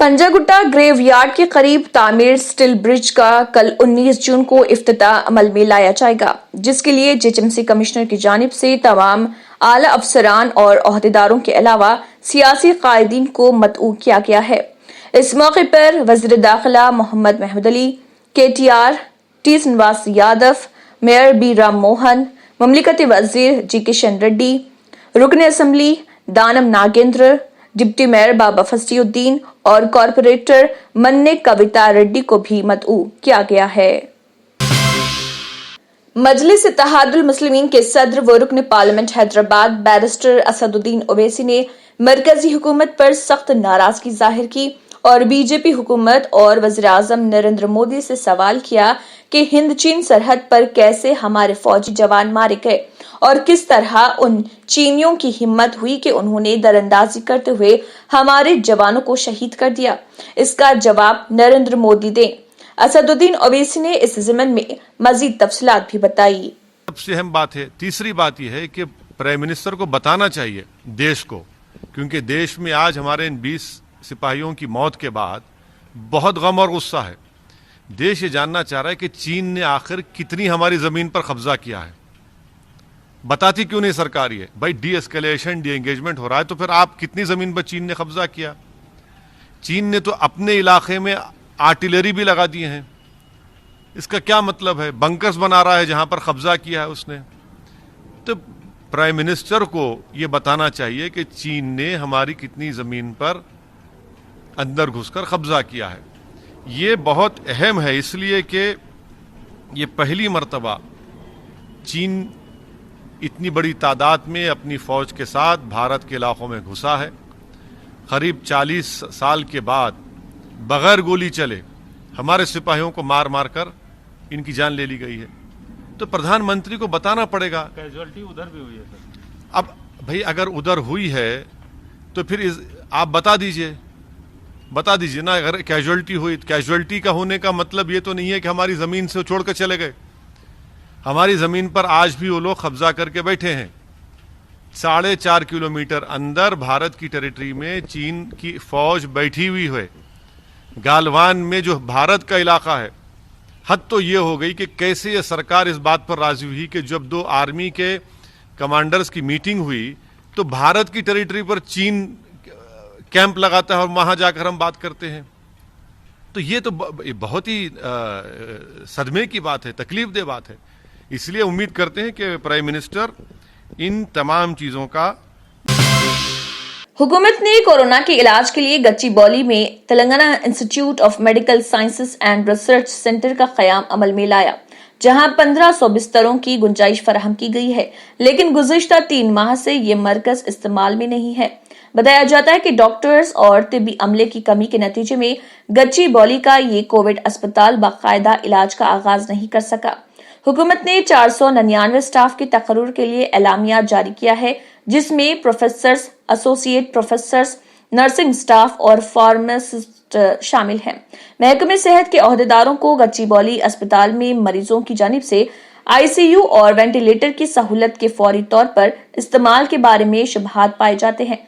Panjagutta grave yard के करीब तामीर स्टील ब्रिज का कल 19 जून को इफ्तिताह अमल में लाया जाएगा, जिसके लिए जेएचएमसी कमिश्नर की जानिब से तमाम आला अफसरान और ओहदेदारों के अलावा सियासी कायदीन को मदऊ किया गया है। इस मौके पर वज़ीर दाखिला Mohammed Mahmood Ali, KTR, T Srinivas Yadav, mayor B Ram Mohan, ममलिकती वजीर G किशन रेड्डी, रुकन assembly Danam Nagender, deputy mayor Baba Fasiuddin और कॉर्पोरेटर मन्ने कविता रेड्डी को भी मदऊ किया गया है। मजलिस इत्तेहादुल मुस्लिमीन के सदर व रुकन पार्लियामेंट हैदराबाद बैरिस्टर असदुद्दीन ओवैसी ने मरकजी हुकूमत पर सख्त नाराजगी जाहिर की और बीजेपी हुकूमत और वज़ीर आज़म नरेंद्र मोदी से सवाल किया कि हिंद चीन सरहद पर कैसे हमारे फौजी जवान मारे गए और किस तरह उन चीनियों की हिम्मत हुई कि उन्होंने दरअंदाजी करते हुए हमारे जवानों को शहीद कर दिया। इसका जवाब नरेंद्र मोदी दें। असदुद्दीन ओवैसी ने इस ज़िमन में मजीद तफसीलात भी बताई। सबसे अहम बात है, तीसरी बात यह है कि प्राइम मिनिस्टर को बताना चाहिए देश को, क्योंकि देश में आज हमारे इन 20 सिपाहियों की मौत के बाद बहुत गम और गुस्सा है। देश ये जानना चाह रहा है कि चीन ने आखिर कितनी हमारी जमीन पर कब्जा किया है। बताती क्यों नहीं सरकार ये? भाई डी एस्केलेशन, डी एंगेजमेंट हो रहा है, तो फिर आप कितनी जमीन पर चीन ने कब्जा किया? चीन ने तो अपने इलाके में आर्टिलरी भी लगा दिए हैं। इसका क्या मतलब है? बंकर्स बना रहा है जहां पर कब्जा किया है उसने। तो प्राइम मिनिस्टर को यह बताना चाहिए कि चीन ने हमारी कितनी जमीन पर अंदर घुसकर कब्जा किया है। ये बहुत अहम है, इसलिए कि ये पहली मर्तबा चीन इतनी बड़ी तादाद में अपनी फौज के साथ भारत के इलाकों में घुसा है। करीब 40 साल के बाद बगैर गोली चले हमारे सिपाहियों को मार मार कर इनकी जान ले ली गई है। तो प्रधानमंत्री को बताना पड़ेगा। कैजुअलिटी उधर भी हुई है सर। अब भाई अगर उधर हुई है तो फिर आप बता दीजिए ना। अगर कैजुअलिटी हुई, कैजुअलिटी का होने का मतलब ये तो नहीं है कि हमारी जमीन से छोड़ कर चले गए। हमारी जमीन पर आज भी वो लोग कब्जा करके बैठे हैं। 4.5 किलोमीटर अंदर भारत की टेरिटरी में चीन की फौज बैठी हुई है। गालवान में जो भारत का इलाका है, हद तो ये हो गई कि कैसे ये सरकार इस बात पर राजी हुई कि जब 2 आर्मी के कमांडर्स की मीटिंग हुई तो भारत की टेरिटरी पर चीन कैंप लगाता है और वहां जाकर हम बात करते हैं। तो ये तो बहुत ही सदमे की बात है, तकलीफ दे बात है। इसलिए उम्मीद करते हैं कि प्राइम मिनिस्टर इन तमाम चीजों का। हुकूमत ने कोरोना के इलाज के लिए गच्चीबौली में Telangana institute of medical sciences and research centre का क़याम अमल में लाया, जहां 1500 बिस्तरों की गुंजाइश फराहम की गई है, लेकिन गुज़िश्ता 3 माह से ये मरकज इस्तेमाल में नहीं है। बताया जाता है कि डॉक्टर्स और तिब्बी अमले की कमी के नतीजे में गच्चीबौली का ये कोविड अस्पताल बाकायदा इलाज का आगाज नहीं कर सका। हुकूमत ने 499 स्टाफ के तकर्रुर के लिए एलामिया जारी किया है, जिसमें professors, associate professors, nursing staff और फार्मासिस्ट शामिल हैं। महकमे सेहत के ओहदेदारों को गच्चीबौली अस्पताल में मरीजों की जानिब से ICU और वेंटिलेटर की सहूलत के फौरी तौर पर इस्तेमाल के बारे में शुबहात पाए जाते हैं।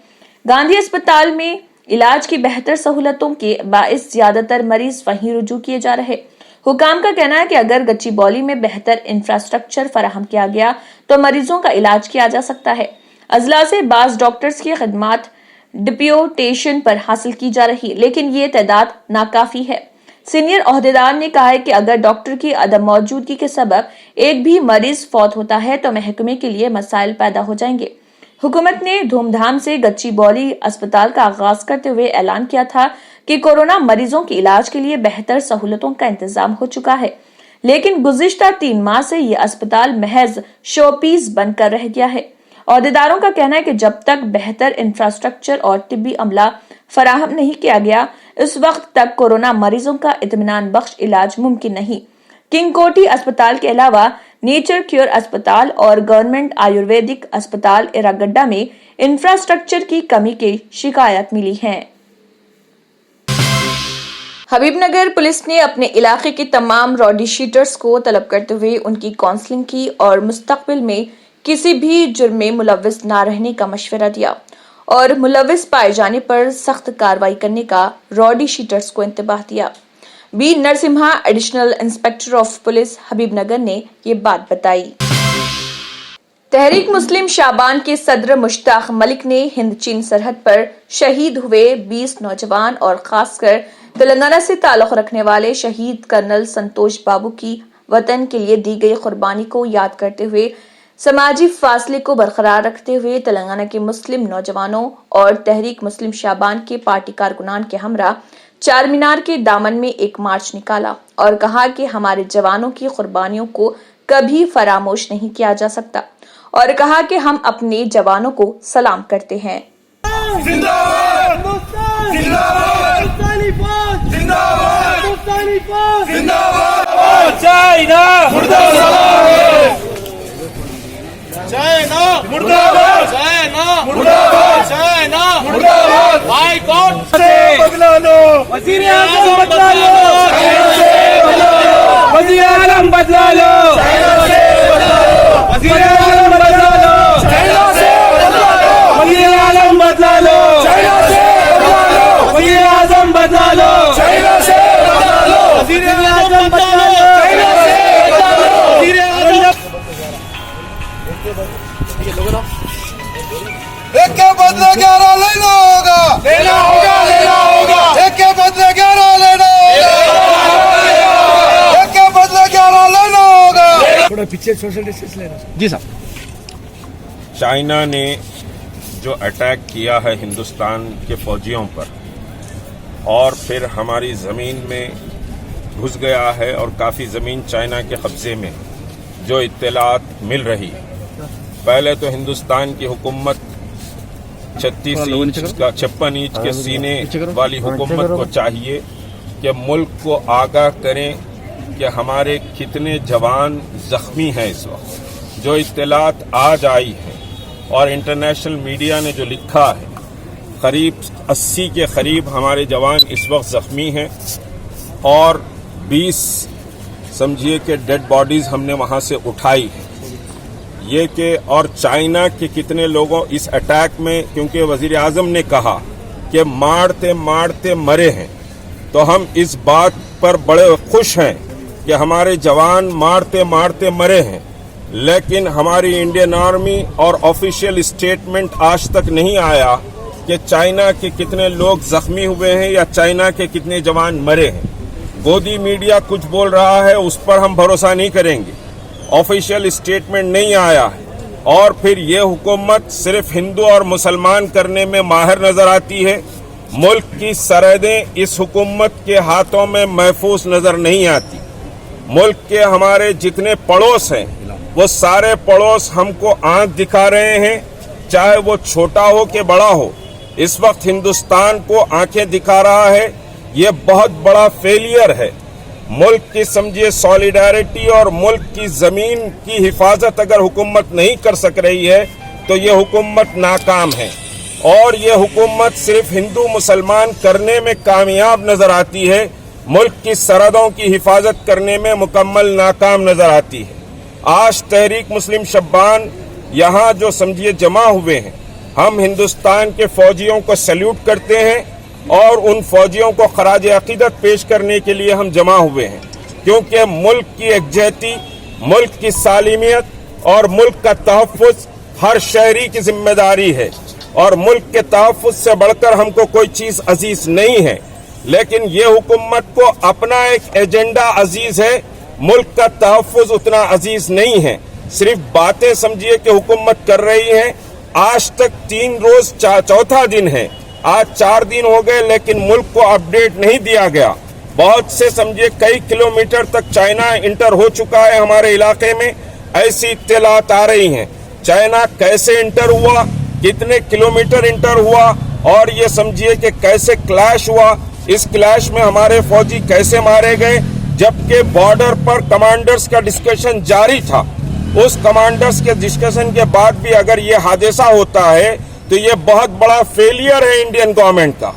गांधी अस्पताल में इलाज की बेहतर सहूलतों के बाइस ज्यादातर मरीज वहीं रुजू किए जा रहे। हुकाम का कहना है कि अगर गच्चीबौली में बेहतर इंफ्रास्ट्रक्चर फराहम किया गया तो मरीजों का इलाज किया जा सकता है। अजला से बाज डॉक्टर्स की खिदमात डिप्यूटेशन पर हासिल की जा रही, लेकिन ये तादाद नाकाफी है। सीनियर ओहदेदार ने कहा है कि अगर डॉक्टर की अदम मौजूदगी के सबब एक भी मरीज फौत होता है तो महकमे के लिए मसाइल पैदा हो जाएंगे। हुकूमत ने धूमधाम से गच्चीबौली अस्पताल का आगाज करते हुए ऐलान किया था कि कोरोना मरीजों के इलाज के लिए बेहतर सहूलतों का इंतजाम हो चुका है, लेकिन गुज़िश्ता 3 माह से ये अस्पताल महज शोपीस बनकर रह गया है। ओहदेदारों का कहना है कि जब तक बेहतर इंफ्रास्ट्रक्चर और तिब्बी अमला फराहम नहीं किया गया, इस वक्त तक कोरोना मरीजों का इत्मीनान बख्श इलाज मुमकिन नहीं। किंग कोठी अस्पताल के अलावा नेचर क्योर अस्पताल और गवर्नमेंट आयुर्वेदिक अस्पताल इरागड्डा में इंफ्रास्ट्रक्चर की कमी की शिकायत मिली है। हबीबनगर पुलिस ने अपने इलाके के तमाम रॉडी शीटर्स को तलब करते हुए उनकी काउंसलिंग की और मुस्तकबिल में किसी भी जुर्म में मुलव्विस न रहने का मशवरा दिया। اور ملوث پائے جانے پر سخت کارروائی کرنے کا راڈی شیٹرز کو انتباہ دیا۔ B Narasimha additional inspector of police Habib Nagar نے یہ بات بتائی۔ تحریک مسلم شعبان کے صدر مشتاق ملک نے ہند چین سرحد پر شہید ہوئے 20 نوجوان اور خاص کر تلنگانہ سے تعلق رکھنے والے شہید کرنل سنتوش بابو کی وطن کے لیے دی گئی قربانی کو یاد کرتے ہوئے سماجی فاصلے کو برقرار رکھتے ہوئے تلنگانہ کے مسلم نوجوانوں اور تحریک مسلم شعبان کے پارٹی کارکنان کے ہمراہ چار مینار کے دامن میں ایک مارچ نکالا اور کہا کہ ہمارے جوانوں کی قربانیوں کو کبھی فراموش نہیں کیا جا سکتا، اور کہا کہ ہم اپنے جوانوں کو سلام کرتے ہیں۔ ایک کے بدلے 11 لینا ہوگا، لینا ہوگا، لینا ہوگا۔ ایک کے بدلے 11 لینا ہوگا، ایک کے بدلے 11 لینا ہوگا۔ تھوڑا پیچھے سوشل ڈسٹینس لینا جی صاحب۔ چائنا نے جو اٹیک کیا ہے ہندوستان کے فوجیوں پر اور پھر ہماری زمین میں گھس گیا ہے اور کافی زمین چائنا کے قبضے میں جو اطلاعات مل رہی ہے، پہلے تو ہندوستان کی حکومت 56 انچ کے سینے والی حکومت کو چاہیے کہ ملک کو آگاہ کریں کہ ہمارے کتنے جوان زخمی ہیں اس وقت۔ جو اطلاعات آج آئی ہیں اور انٹرنیشنل میڈیا نے جو لکھا ہے، قریب 80 کے قریب ہمارے جوان اس وقت زخمی ہیں اور 20 سمجھیے کہ ڈیڈ باڈیز ہم نے وہاں سے اٹھائی ہے۔ یہ کہ اور چائنا کے کتنے لوگوں اس اٹیک میں، کیونکہ وزیر اعظم نے کہا کہ مارتے مارتے مرے ہیں، تو ہم اس بات پر بڑے خوش ہیں کہ ہمارے جوان مارتے مارتے مرے ہیں، لیکن ہماری انڈین آرمی اور آفیشیل اسٹیٹمنٹ آج تک نہیں آیا کہ چائنا کے کتنے لوگ زخمی ہوئے ہیں یا چائنا کے کتنے جوان مرے ہیں۔ گودی میڈیا کچھ بول رہا ہے، اس پر ہم بھروسہ نہیں کریں گے۔ آفیشیل اسٹیٹمنٹ نہیں آیا ہے، اور پھر یہ حکومت صرف ہندو اور مسلمان کرنے میں ماہر نظر آتی ہے۔ ملک کی سرحدیں اس حکومت کے ہاتھوں میں محفوظ نظر نہیں آتی۔ ملک کے ہمارے جتنے پڑوس ہیں وہ سارے پڑوس ہم کو آنکھ دکھا رہے ہیں، چاہے وہ چھوٹا ہو کہ بڑا ہو۔ اس وقت ہندوستان کو آنکھیں دکھا رہا ہے، یہ بہت بڑا فیلئر ہے۔ ملک کی سمجھیے سولیڈیرٹی اور ملک کی زمین کی حفاظت اگر حکومت نہیں کر سک رہی ہے تو یہ حکومت ناکام ہے، اور یہ حکومت صرف ہندو مسلمان کرنے میں کامیاب نظر آتی ہے، ملک کی سرحدوں کی حفاظت کرنے میں مکمل ناکام نظر آتی ہے۔ آج تحریک مسلم شعبان یہاں جو سمجھیے جمع ہوئے ہیں، ہم ہندوستان کے فوجیوں کو سیلیوٹ کرتے ہیں اور ان فوجیوں کو خراج عقیدت پیش کرنے کے لیے ہم جمع ہوئے ہیں، کیونکہ ملک کی یکجہتی، ملک کی سالمیت اور ملک کا تحفظ ہر شہری کی ذمہ داری ہے، اور ملک کے تحفظ سے بڑھ کر ہم کو کوئی چیز عزیز نہیں ہے۔ لیکن یہ حکومت کو اپنا ایک ایجنڈا عزیز ہے، ملک کا تحفظ اتنا عزیز نہیں ہے۔ صرف باتیں سمجھیے کہ حکومت کر رہی ہے۔ آج تک 3 روز چوتھا دن ہے، آج 4 دن ہو گئے، لیکن ملک کو اپڈیٹ نہیں دیا گیا۔ بہت سے سمجھے کئی کلومیٹر تک چائنا انٹر ہو چکا ہے ہمارے علاقے میں، ایسی اطلاعات آ رہی ہیں۔ چائنا کیسے انٹر ہوا، کتنے کلومیٹر انٹر ہوا، اور یہ سمجھیے کہ کیسے کلیش ہوا، اس کلیش میں ہمارے فوجی کیسے مارے گئے، جبکہ بارڈر پر کمانڈرز کا ڈسکشن جاری تھا۔ اس کمانڈرز کے ڈسکشن کے بعد بھی اگر یہ حادثہ ہوتا ہے تو یہ بہت بڑا فیلئر ہے انڈین گورنمنٹ کا،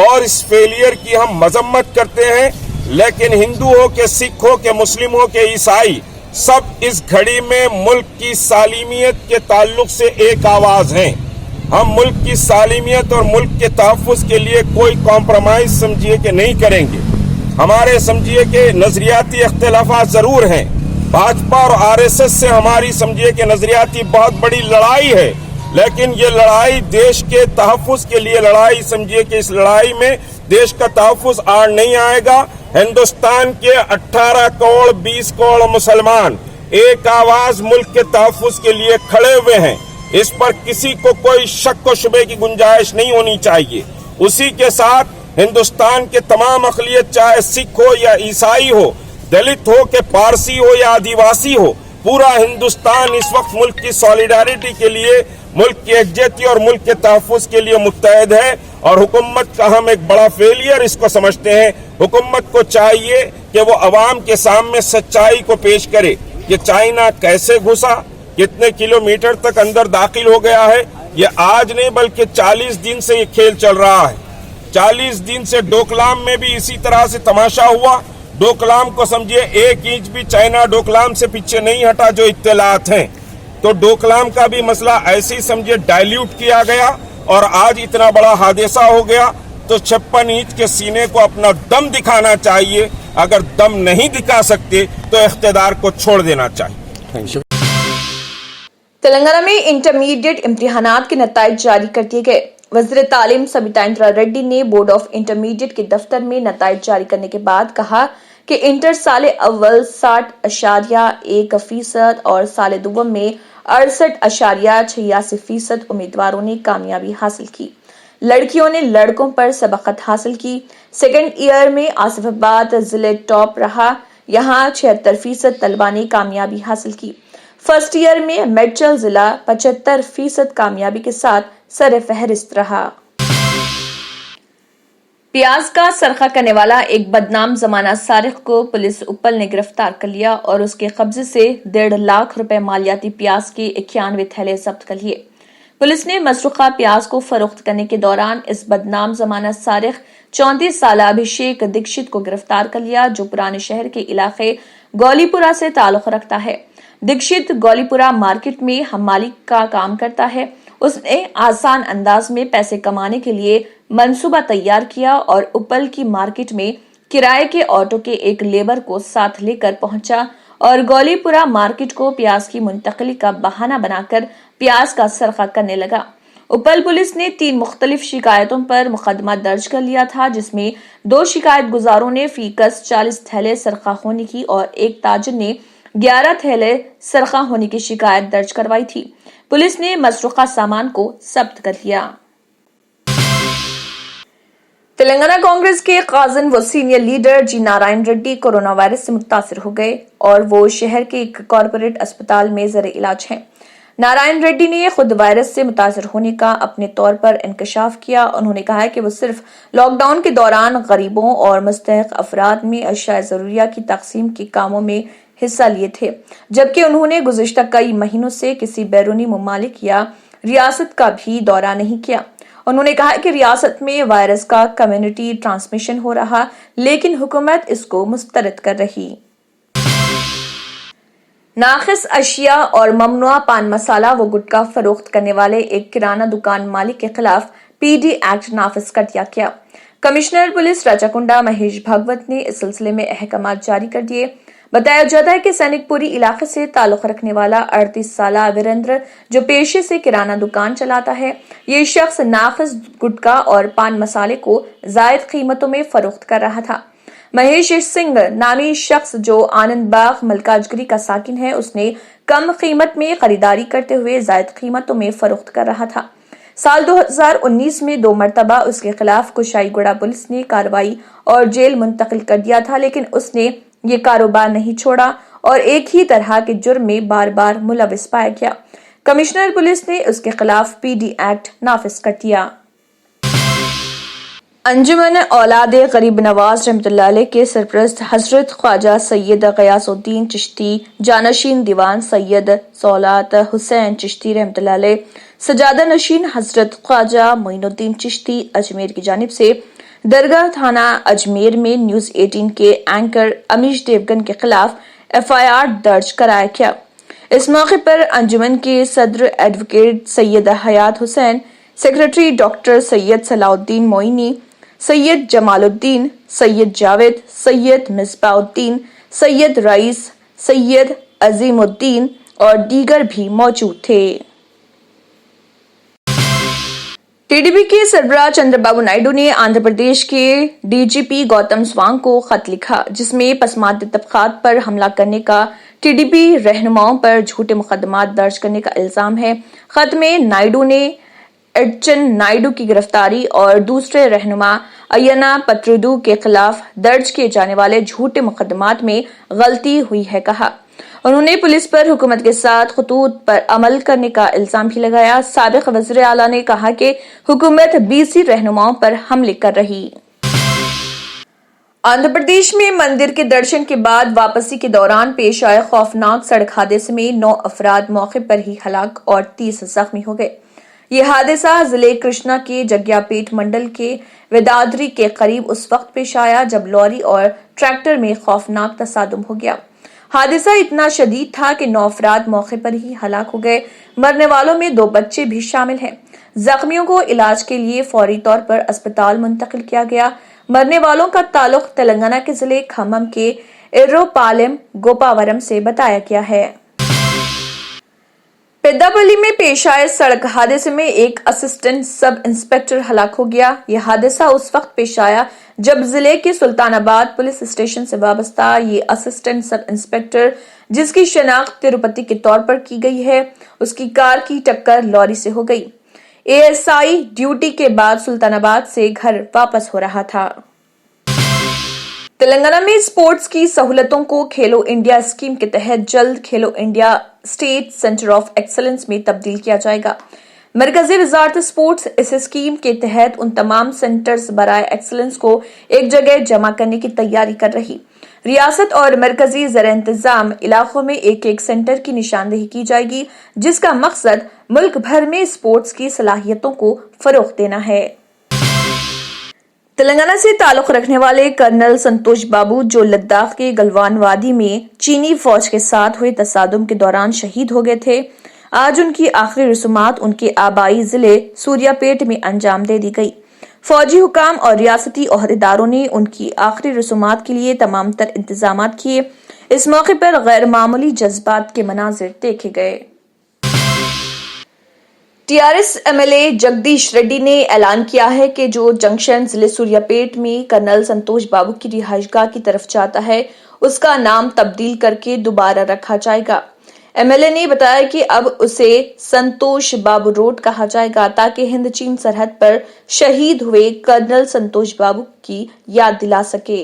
اور اس فیلئر کی ہم مذمت کرتے ہیں۔ لیکن ہندو ہو کہ سکھ ہو کہ مسلم ہو کہ عیسائی، سب اس گھڑی میں ملک کی سالمیت کے تعلق سے ایک آواز ہیں۔ हम मुल्क की सालिमियत और मुल्क के तहफ़्फ़ुज़ के लिए कोई कॉम्प्रोमाइज़ समझिए कि नहीं करेंगे। हमारे समझिए कि नज़रियाती इख्तिलाफ़ात ज़रूर हैं। भाजपा और आरएसएस से हमारी समझिए कि नज़रियाती बहुत बड़ी लड़ाई है, लेकिन ये लड़ाई देश के तहफ़्फ़ुज़ के लिए लड़ाई समझिए कि इस लड़ाई में देश का तहफ़्फ़ुज़ आड़ नहीं आएगा। हिंदुस्तान के 18 करोड़ 20 करोड़ मुसलमान एक आवाज मुल्क के तहफ़्फ़ुज़ के लिए खड़े हुए हैं। इस पर किसी को कोई शक व शुबे की गुंजाइश नहीं होनी चाहिए। उसी के साथ हिंदुस्तान के तमाम अक़लियत, चाहे सिख हो या ईसाई हो, दलित हो कि पारसी हो या आदिवासी हो, पूरा हिंदुस्तान इस वक्त मुल्क की सॉलिडारिटी के लिए, मुल्क की एकजुटती और मुल्क के तहफ़्फ़ुज़ के लिए मुत्तहद है। और हुकूमत का हम एक बड़ा फेलियर इसको समझते हैं। हुकूमत को चाहिए कि वो अवाम के सामने सच्चाई को पेश करे कि चाइना कैसे घुसा, कितने किलोमीटर तक अंदर दाखिल हो गया है। ये आज नहीं बल्कि 40 दिन से ये खेल चल रहा है। 40 दिन से डोकलाम में भी इसी तरह से तमाशा हुआ। डोकलाम को समझिए 1 इंच भी चाइना डोकलाम से पीछे नहीं हटा, जो इत्तलात हैं। तो डोकलाम का भी मसला ऐसे ही समझिए डाइल्यूट किया गया और आज इतना बड़ा हादसा हो गया। तो 56 इंच के सीने को अपना दम दिखाना चाहिए। अगर दम नहीं दिखा सकते तो इख्तिदार को छोड़ देना चाहिए। तेलंगाना में इंटरमीडिएट इम्तिहानात के नताइज जारी कर दिए गए। वज़ीर तालीम सबिता इंदिरा रेड्डी ने बोर्ड ऑफ इंटरमीडिएट के दफ्तर में नताइज जारी करने के बाद कहा कि इंटर साल अव्वल 60.1% और साल दुवम में 68.86% उम्मीदवारों ने कामयाबी हासिल की। लड़कियों ने लड़कों पर सबकत हासिल की। सेकेंड ईयर में आसिफाबाद जिले टॉप रहा, यहाँ 76% तलबा ने कामयाबी हासिल की। फर्स्ट ईयर में मेडचल जिला 75% कामयाबी के साथ सर फहरिस्त रहा। प्याज का सरखा करने वाला एक बदनाम जमाना सारिक को पुलिस उपल ने गिरफ्तार कर लिया और उसके कब्जे से 1.5 लाख रुपए मालियाती प्याज के 91 थैले जब्त कर लिए। पुलिस ने मसरूखा प्याज को फरोख्त करने के दौरान इस बदनाम जमाना सारिक 34 साल अभिषेक दीक्षित को गिरफ्तार कर लिया, जो पुराने शहर के इलाके गौलीपुरा से ताल्लुक रखता है। दीक्षित गौलीपुरा मार्केट में हमाली का काम करता है। उसने आसान अंदाज में पैसे कमाने के लिए मंसूबा तैयार किया और उपल की मार्केट में किराए के ऑटो के एक लेबर को साथ लेकर पहुंचा और गौलीपुरा मार्केट को प्याज की मुंतकली का बहाना बनाकर प्याज का सरखा करने लगा। उपल पुलिस ने 3 मुख्तलिफ शिकायतों पर मुकदमा दर्ज कर लिया था, जिसमें 2 शिकायत गुजारों ने फीकस 40 थैले सरखा होने की और एक ताजिर ने 11 थैले सरखा होने की शिकायत दर्ज करवाई थी। पुलिस ने मसरूखा सामान को जब्त कर लिया। तेलंगाना कांग्रेस के काज़न व सीनियर लीडर जी नारायण रेड्डी कोरोना वायरस से मुतासिर हो गए और वो शहर के एक कॉर्पोरेट अस्पताल में ज़र इलाज हैं। नारायण रेड्डी ने खुद वायरस से मुतासिर होने का अपने तौर पर इंकशाफ किया। उन्होंने कहा कि वो सिर्फ लॉकडाउन के दौरान गरीबों और मुस्तहिक अफराद में अशिया ज़रूरिया की तकसीम के कामों में हिस्सा लिए थे, जबकि उन्होंने गुज़िश्ता कई महीनों से किसी बैरूनी मुमालिक या रियासत का भी दौरा नहीं किया। उन्होंने कहा कि रियासत में वायरस का कम्युनिटी ट्रांसमिशन हो रहा, लेकिन हुकूमत इसको मुस्तरद कर रही। नाखिस अशिया और ममनुआ पान मसाला व गुटखा फरोख्त करने वाले एक किराना दुकान मालिक के खिलाफ पीडी एक्ट नाफिज कर दिया गया। कमिश्नर पुलिस राचाकुंडा महेश भागवत ने इस सिलसिले में अहकाम जारी कर दिए। बताया जाता है कि सैनिकपुरी इलाके से ताल्लुक रखने वाला 38 साला वीरेंद्र, जो पेशे से किराना दुकान चलाता है, ये शख्स नाखिस गुटखा और पान मसाले को जायद कीमतों में फरोख्त कर रहा था। महेश सिंह नामी शख्स, जो आनंद बाग मलकाजगिरी का साकिन है, उसने कम कीमत में खरीदारी करते हुए जायद कीमतों में फरोख्त कर रहा था। साल 2019 में 2 मरतबा उसके खिलाफ कुशाईगुड़ा पुलिस ने कार्रवाई और जेल मुंतकिल कर दिया था, लेकिन उसने ये कारोबार नहीं छोड़ा और एक ही तरह के जुर्म में बार बार मुलविस पाया गया। कमिश्नर पुलिस ने उसके खिलाफ पीडी एक्ट नाफिज कर दिया। अंजुमन औलाद गरीब नवाज रहमतुल्लाह अलैह के सरपरस्त हजरत ख्वाजा सैयद गयासुद्दीन चिश्ती, जानशीन दीवान सैयद सौलात हुसैन चिश्ती रहमतुल्लाह अलैह, सजादा नशीन हजरत ख्वाजा मोइनुद्दीन चिश्ती अजमेर की जानिब से दरगाह थाना अजमेर में न्यूज 18 के एंकर अमीश देवगन के खिलाफ FIR दर्ज कराया गया। इस मौके पर अंजुमन के सदर एडवोकेट सैयद हयात Hussain, secretary doctor Syed Salauddin Moini, Syed Jamaluddin, Syed Javed, Syed Misbauddin, Syed rice, Syed Azimuddin और दीगर भी मौजूद थे। टीडीपी के सरबराह चंद्रबाबू नायडू ने आंध्र प्रदेश के डीजीपी गौतम स्वांग को खत लिखा, जिसमें पसमानदा तबकात पर हमला करने का टीडीपी रहनुमाओं पर झूठे मुकदमात दर्ज करने का इल्जाम है। खत में नायडू ने एडचन नायडू की गिरफ्तारी और दूसरे रहनुमा अय्यना पत्रुदू के खिलाफ दर्ज किए जाने वाले झूठे मुकदमात में गलती हुई है कहा। उन्होंने पुलिस पर हुकूमत के साथ खतूत पर अमल करने का इल्जाम भी लगाया। साबिक वज़ीर आला ने कहा कि हुकूमत बीसी रहनुमाओं पर हमले कर रही। आंध्र प्रदेश में मंदिर के दर्शन के बाद वापसी के दौरान पेश आए खौफनाक सड़क हादसे में 9 अफराद मौके पर ही हलाक और 30 जख्मी हो गए। ये हादसा जिले कृष्णा के जग्यापेट मंडल के वेदाद्री के करीब उस वक्त पेश आया जब लॉरी और ट्रैक्टर में खौफनाक तसादुम हो गया। हादसा इतना शदीद था कि 9 अफराद मौके पर ही हलाक हो गए। मरने वालों में 2 बच्चे भी शामिल हैं। जख्मियों को इलाज के लिए फौरी तौर पर अस्पताल मुंतकिल किया गया। मरने वालों का ताल्लुक तेलंगाना के जिले खम्मम के इर्रोपालेम गोपावरम से बताया गया है। पेद्दापल्ली में पेश आए सड़क हादसे में एक असिस्टेंट सब इंस्पेक्टर हलाक हो गया। यह हादसा उस वक्त पेश आया जब जिले के सुल्तानाबाद पुलिस स्टेशन से वाबस्ता ये असिस्टेंट सब इंस्पेक्टर, जिसकी शनाख्त तिरुपति के तौर पर की गई है, उसकी कार की टक्कर लॉरी से हो गई। एएसआई ड्यूटी के बाद सुल्तानाबाद से घर वापस हो रहा था। तेलंगाना में स्पोर्ट्स की सहूलतों को खेलो इंडिया स्कीम के तहत जल्द खेलो India state centre of excellence में तब्दील किया जाएगा। मरकजी वजारत स्पोर्ट्स इस स्कीम के तहत उन तमाम सेंटर्स बराए एक्सीलेंस को एक जगह जमा करने की तैयारी कर रही। रियासत और मरकजी ज़र इंतजाम इलाकों में एक सेंटर की निशानदेही की जाएगी, जिसका मकसद मुल्क भर में स्पोर्ट्स की सलाहियतों को फरोग देना है। तेलंगाना से ताल्लुक रखने वाले कर्नल संतोष बाबू, जो लद्दाख के गलवान वादी में चीनी फौज के साथ हुए तसादुम के दौरान शहीद हो गए थे, आज उनकी आखिरी रसूमात उनके आबाई जिले सूर्यापेट में अंजाम दे दी गई। फौजी हुकाम और रियासती ओहदेदारों ने उनकी आखिरी रसूमात के लिए तमाम तर इंतजामात किए। इस मौके पर गैर मामूली जज्बात के मनाजिर देखे गए। टीआरएस एमएलए जगदीश रेड्डी ने ऐलान किया है कि जो जंक्शन जिले सूर्यापेट में कर्नल संतोष बाबू की रिहाइशगाह की तरफ जाता है, उसका नाम तब्दील करके दोबारा रखा जाएगा। एमएलए ने बताया कि अब उसे संतोष बाबू रोड कहा जाएगा ताकि हिंद चीन सरहद पर शहीद हुए कर्नल संतोष बाबू की याद दिला सके।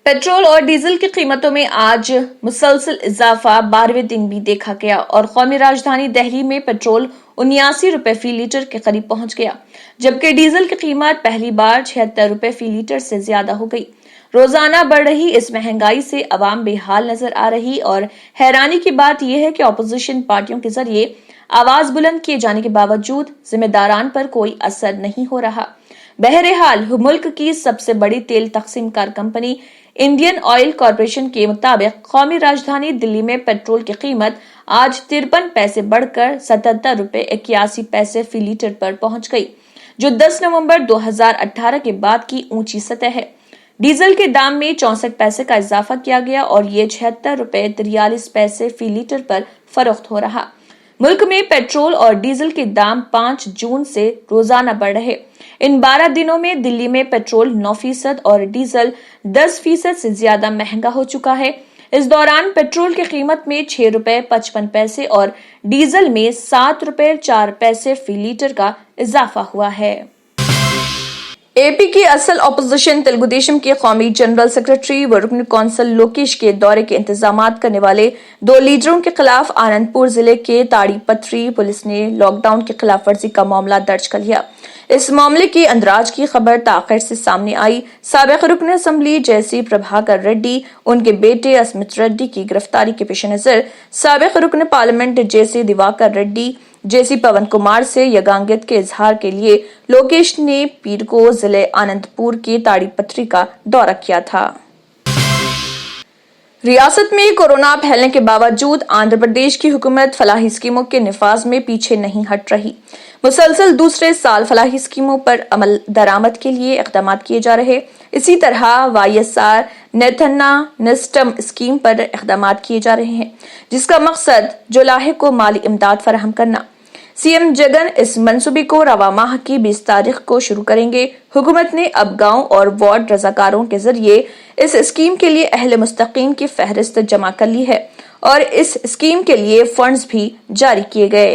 पेट्रोल और डीजल की कीमतों में आज मुसलसल इजाफा 12वें दिन भी देखा गया और कौमी राजधानी दिल्ली में पेट्रोल 79 रुपए फी लीटर के करीब पहुंच गया, जबकि डीजल की कीमत पहली बार 76 रुपए फी लीटर से ज्यादा हो गई। रोजाना बढ़ रही इस महंगाई से अवाम बेहाल नजर आ रही और हैरानी की बात यह है कि अपोजिशन पार्टियों के जरिए आवाज बुलंद किए जाने के बावजूद जिम्मेदारान पर कोई असर नहीं हो रहा। बहरहाल मुल्क की सबसे बड़ी तेल तकसीमकार कंपनी इंडियन ऑयल कॉरपोरेशन के मुताबिक कौमी राजधानी दिल्ली में पेट्रोल की कीमत आज 53 पैसे बढ़कर 77 रुपए 81 पैसे फी लीटर पर पहुंच गई, जो 10 नवंबर 2018 के बाद की ऊंची सतह है। डीजल के दाम में 64 पैसे का इजाफा किया गया और ये 76 रुपए 43 पैसे फी लीटर पर फरोख्त हो रहा। मुल्क में पेट्रोल और डीजल के दाम 5 जून से रोजाना बढ़ रहे। इन 12 दिनों में दिल्ली में पेट्रोल 9% और डीजल 10% से ज्यादा महंगा हो चुका है। इस दौरान पेट्रोल की कीमत में 6 रुपए 55 पैसे और डीजल में 7 रुपए 4 पैसे फी लीटर का इजाफा हुआ है। एपी की असल अपोजिशन तेलुगुदेशम के कौमी जनरल सेक्रेटरी व रुकन कौंसल लोकेश के दौरे के इंतजामात करने वाले 2 लीडरों के खिलाफ आनंदपुर जिले के ताड़ीपत्री पुलिस ने लॉकडाउन की खिलाफ वर्जी का मामला दर्ज कर लिया। इस मामले की अंदराज की खबर ताखिर से सामने आई। साबिक रुकन असम्बली जैसी प्रभाकर रेड्डी, उनके बेटे अस्मित रेड्डी की गिरफ्तारी के पेश नजर साबिक रुकन पार्लियामेंट जैसी दिवाकर रेड्डी, जैसी पवन कुमार से यगांगियत के इजहार के लिए लोकेश ने पीर को जिले आनंदपुर के ताड़ीपत्री का दौरा किया था। रियासत में कोरोना फैलने के बावजूद आंध्र प्रदेश की हुकूमत फलाही स्कीमों के निफाज में पीछे नहीं हट रही। मुसलसल दूसरे साल फलाही स्कीमों पर अमल दरामद के लिए इक़दाम किए जा रहे। इसी तरह YSR नेथन्ना नेस्टम स्कीम पर इक़दाम किए जा रहे हैं, जिसका मकसद जुलाहे को माली इमदाद फराहम करना। सीएम जगन इस मंसूबे को रवा माह की 20 तारीख को शुरू करेंगे। हुकूमत ने अब गांव और वार्ड रजाकारों के जरिए इस स्कीम के लिए अहले मुस्तकीन की फहरिस्त जमा कर ली है और इस स्कीम के लिए फंड्स भी जारी किए गए।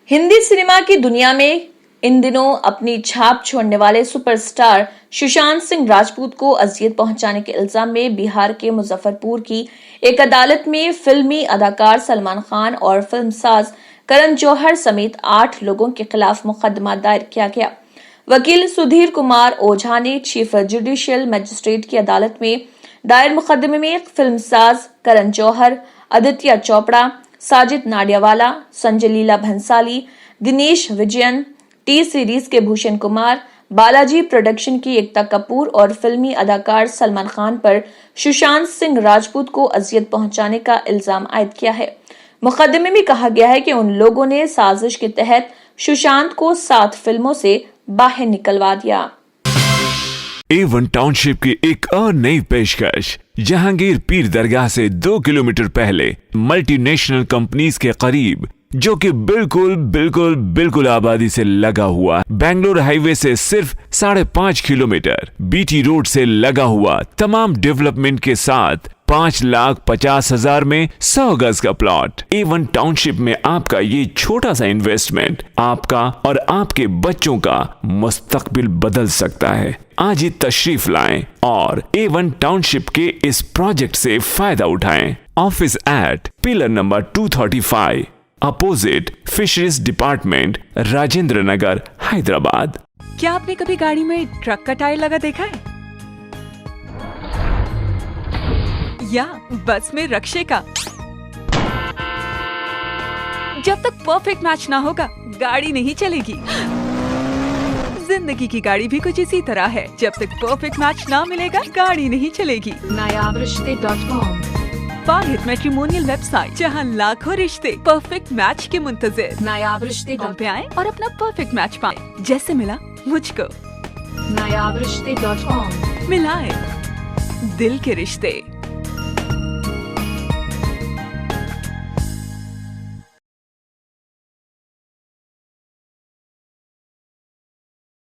हिंदी सिनेमा की दुनिया में इन दिनों अपनी छाप छोड़ने वाले सुपरस्टार सुशांत सिंह राजपूत को अजियत पहुंचाने के इल्जाम में बिहार के मुजफ्फरपुर की एक अदालत में फिल्मी अदाकार सलमान खान और फिल्मसाज करण जौहर समेत 8 लोगों के खिलाफ मुकदमा दायर किया गया। वकील सुधीर कुमार ओझा ने चीफ जुडिशियल मजिस्ट्रेट की अदालत में दायर मुकदमे में फिल्मसाज करण जौहर, आदित्य चोपड़ा, साजिद नाडियावाला, संजय लीला भंसाली, दिनेश विजयन, टी सीरीज के भूषण कुमार, बालाजी प्रोडक्शन की एकता कपूर और फिल्मी अदाकार सलमान खान पर सुशांत सिंह राजपूत को अजियत पहुंचाने का इल्जाम आयद किया है। मुकदमे में कहा गया है कि उन लोगों ने साजिश के तहत सुशांत को 7 फिल्मों से बाहर निकलवा दिया। A1 टाउनशिप की एक और नई पेशकश जहांगीर पीर दरगाह से 2 किलोमीटर पहले मल्टीनेशनल कंपनीज के करीब, जो कि बिल्कुल आबादी से लगा हुआ, बेंगलोर हाईवे से सिर्फ 5.5 किलोमीटर, बीटी रोड से लगा हुआ, तमाम डेवलपमेंट के साथ 5,50,000 में 100 गज का प्लॉट। A1 टाउनशिप में आपका ये छोटा सा इन्वेस्टमेंट आपका और आपके बच्चों का मुस्तकबिल बदल सकता है। आज ही तशरीफ लाएं और A1 टाउनशिप के इस प्रोजेक्ट से फायदा उठाएं। Office at pillar number 235 opposite fisheries department, Rajendra Nagar, Hyderabad. क्या आपने कभी गाड़ी में ट्रक का टायर लगा देखा है, या बस में रक्षे का? जब तक परफेक्ट मैच ना होगा गाड़ी नहीं चलेगी। जिंदगी की गाड़ी भी कुछ इसी तरह है, जब तक परफेक्ट मैच ना मिलेगा गाड़ी नहीं चलेगी। nayabrishte.com वाहिद मैट्रिमोनियल वेबसाइट, जहां लाखों रिश्ते परफेक्ट मैच के मुंतजिर। nayabrishte.com पे आएं और अपना परफेक्ट मैच पाएं, जैसे मिला मुझको। nayabrishte.com मिलाएं दिल के रिश्ते।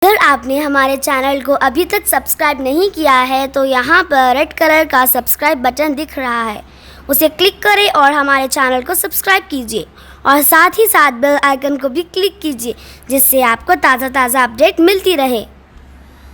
अगर आपने हमारे चैनल को अभी तक सब्सक्राइब नहीं किया है तो यहाँ पर रेड कलर का सब्सक्राइब बटन दिख रहा है, उसे क्लिक करें और हमारे चैनल को सब्सक्राइब कीजिए और साथ ही साथ बेल आइकन को भी क्लिक कीजिए, जिससे आपको ताज़ा अपडेट मिलती रहे।